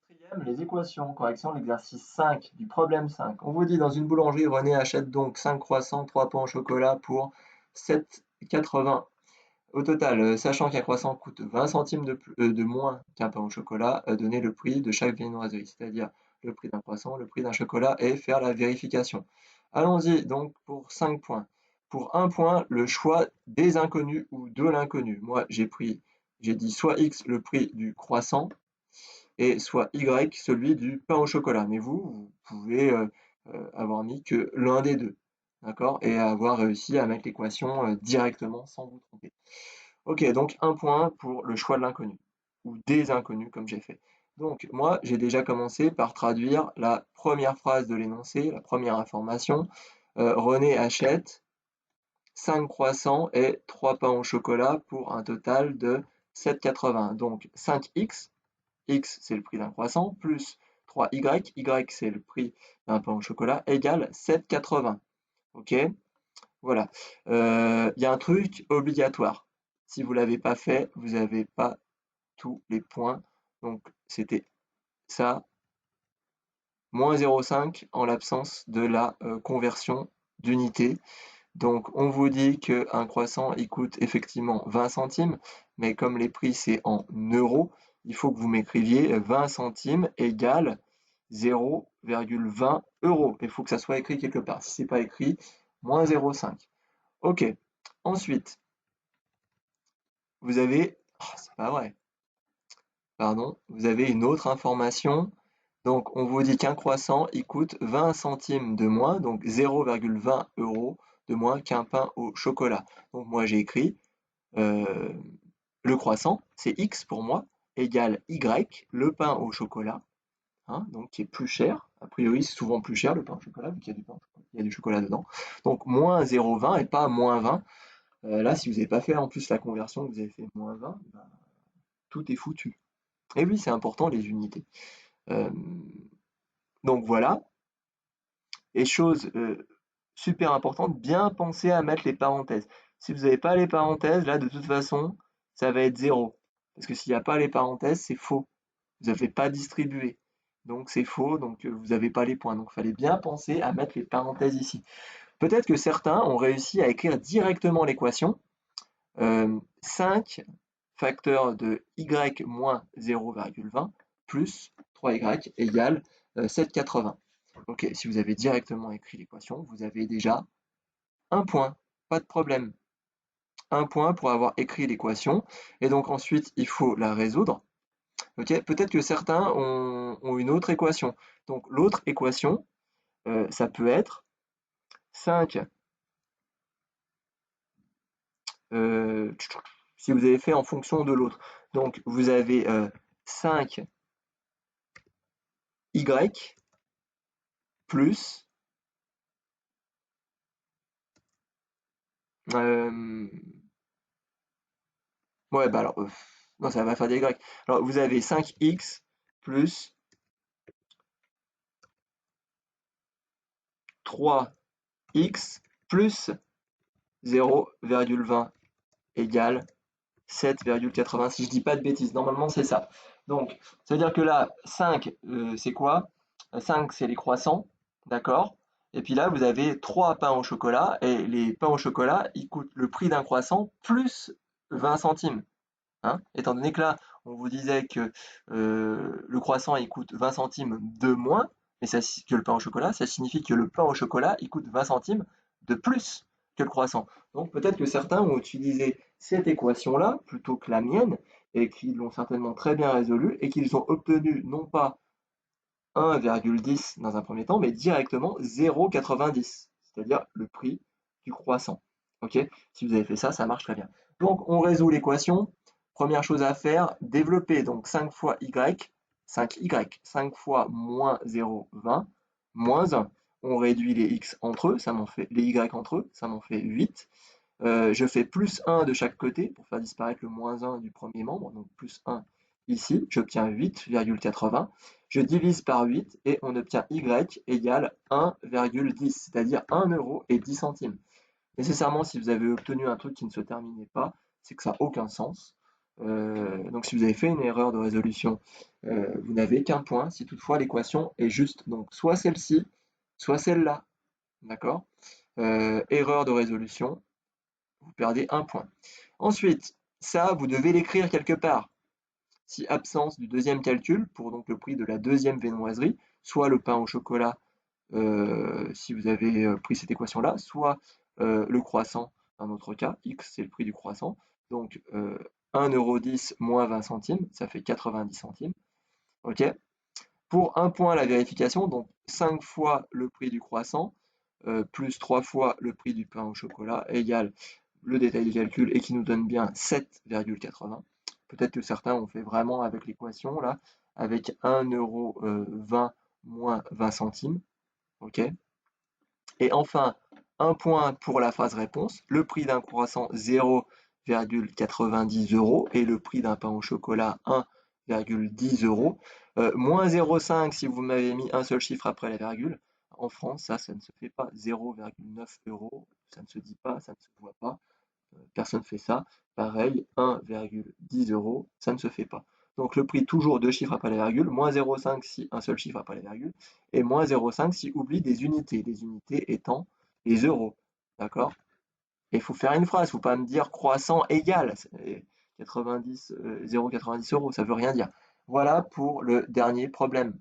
Quatrième, les équations. Correction de l'exercice 5 du problème 5. On vous dit dans une boulangerie, René achète donc 5 croissants, 3 pains au chocolat pour 7,80. Au total, sachant qu'un croissant coûte 20 centimes de moins qu'un pain au chocolat, donnez le prix de chaque viennoiserie, c'est-à-dire le prix d'un croissant, le prix d'un chocolat et faire la vérification. Allons-y donc pour 5 points. Pour un point, le choix des inconnus ou de l'inconnu. Moi, j'ai dit soit X le prix du croissant, et soit Y celui du pain au chocolat. Mais vous pouvez avoir mis que l'un des deux, d'accord? Et avoir réussi à mettre l'équation directement sans vous tromper. Ok, donc un point pour le choix de l'inconnu, ou des inconnus comme j'ai fait. Donc moi, j'ai déjà commencé par traduire la première phrase de l'énoncé, la première information. René achète 5 croissants et 3 pains au chocolat pour un total de 7,80. Donc 5x, X c'est le prix d'un croissant, plus 3Y, Y c'est le prix d'un pain au chocolat, égale 7,80. Ok? Voilà. Il y a un truc obligatoire. Si vous ne l'avez pas fait, vous n'avez pas tous les points. Donc c'était ça, moins 0,5 en l'absence de la conversion d'unité. Donc on vous dit qu'un croissant il coûte effectivement 20 centimes, mais comme les prix c'est en euros, il faut que vous m'écriviez 20 centimes égale 0,20 euros. Il faut que ça soit écrit quelque part. Si c'est pas écrit, moins 0,5. Ok. Ensuite, vous avez, oh, c'est pas vrai, pardon, vous avez une autre information. Donc on vous dit qu'un croissant il coûte 20 centimes de moins, donc 0,20 euros de moins qu'un pain au chocolat. Donc moi j'ai écrit euh, le croissant, c'est X pour moi, égale Y, le pain au chocolat, hein, donc qui est plus cher. A priori, c'est souvent plus cher le pain au chocolat, vu qu'il y a du pain au chocolat, il y a du chocolat dedans. Donc moins 0,20 et pas moins 20. Là, si vous n'avez pas fait en plus la conversion, vous avez fait moins 20, ben, tout est foutu. Et oui, c'est important les unités. Euh, donc voilà. Et chose super importante, bien penser à mettre les parenthèses. Si vous n'avez pas les parenthèses, là, de toute façon, ça va être zéro. Parce que s'il n'y a pas les parenthèses, c'est faux. Vous n'avez pas distribué. Donc c'est faux, donc vous n'avez pas les points. Donc il fallait bien penser à mettre les parenthèses ici. Peut-être que certains ont réussi à écrire directement l'équation. 5 facteur de y moins 0,20 plus 3y égale 7,80. Ok, si vous avez directement écrit l'équation, vous avez déjà un point, pas de problème. Un point pour avoir écrit l'équation, et donc ensuite il faut la résoudre. Ok, peut-être que certains ont une autre équation. Donc l'autre équation, ça peut être 5, si vous avez fait en fonction de l'autre. Donc vous avez 5y plus euh, ouais, bah alors, non, ça va faire des Y. Alors, vous avez 5x plus 3x plus 0,20 égale 7,80. Si je dis pas de bêtises, normalement c'est ça. Donc, ça veut dire que là, 5, c'est quoi? 5, c'est les croissants, d'accord? Et puis là, vous avez 3 pains au chocolat, et les pains au chocolat, ils coûtent le prix d'un croissant plus 20 centimes. Hein, étant donné que là, on vous disait que le croissant il coûte 20 centimes de moins, mais ça, que le pain au chocolat, ça signifie que le pain au chocolat il coûte 20 centimes de plus que le croissant. Donc peut-être que certains ont utilisé cette équation-là plutôt que la mienne et qu'ils l'ont certainement très bien résolue et qu'ils ont obtenu non pas 1,10 dans un premier temps, mais directement 0,90, c'est-à-dire le prix du croissant. Ok? Si vous avez fait ça, ça marche très bien. Donc on résout l'équation. Première chose à faire, développer donc 5 fois y, 5y, 5 fois moins 0,20, moins 1. On réduit les x entre eux, ça m'en fait les y entre eux, ça m'en fait 8. Je fais plus 1 de chaque côté pour faire disparaître le moins 1 du premier membre, donc plus 1 ici, j'obtiens 8,80. Je divise par 8 et on obtient y égale 1,10, c'est-à-dire 1 euro et 10 centimes. Nécessairement, si vous avez obtenu un truc qui ne se terminait pas, c'est que ça n'a aucun sens. Donc si vous avez fait une erreur de résolution, vous n'avez qu'un point si toutefois l'équation est juste. Donc soit celle-ci, soit celle-là. D'accord? Erreur de résolution, vous perdez un point. Ensuite, ça, vous devez l'écrire quelque part. Si absence du deuxième calcul, pour donc le prix de la deuxième viennoiserie, soit le pain au chocolat, si vous avez pris cette équation-là, soit le croissant, un autre cas, x c'est le prix du croissant, donc 1,10 € moins 20 centimes, ça fait 90 centimes. Ok. Pour un point la vérification, donc 5 fois le prix du croissant, plus 3 fois le prix du pain au chocolat, égale le détail du calcul et qui nous donne bien 7,80. Peut-être que certains ont fait vraiment avec l'équation là, avec 1,20 € moins 20 centimes. Ok. Et enfin, un point pour la phrase réponse, le prix d'un croissant 0,90 € et le prix d'un pain au chocolat 1,10 €. Moins 0,5 si vous m'avez mis un seul chiffre après la virgule. En France, ça ne se fait pas. 0,9 €, ça ne se dit pas, ça ne se voit pas. Personne ne fait ça. Pareil, 1,10 €, ça ne se fait pas. Donc le prix toujours deux chiffres après la virgule, moins 0,5 si un seul chiffre après la virgule, et moins 0,5 si oublie des unités étant les euros. D'accord? Et il faut faire une phrase, il ne faut pas me dire croissant égal 90, 0,90 €, ça ne veut rien dire. Voilà pour le dernier problème.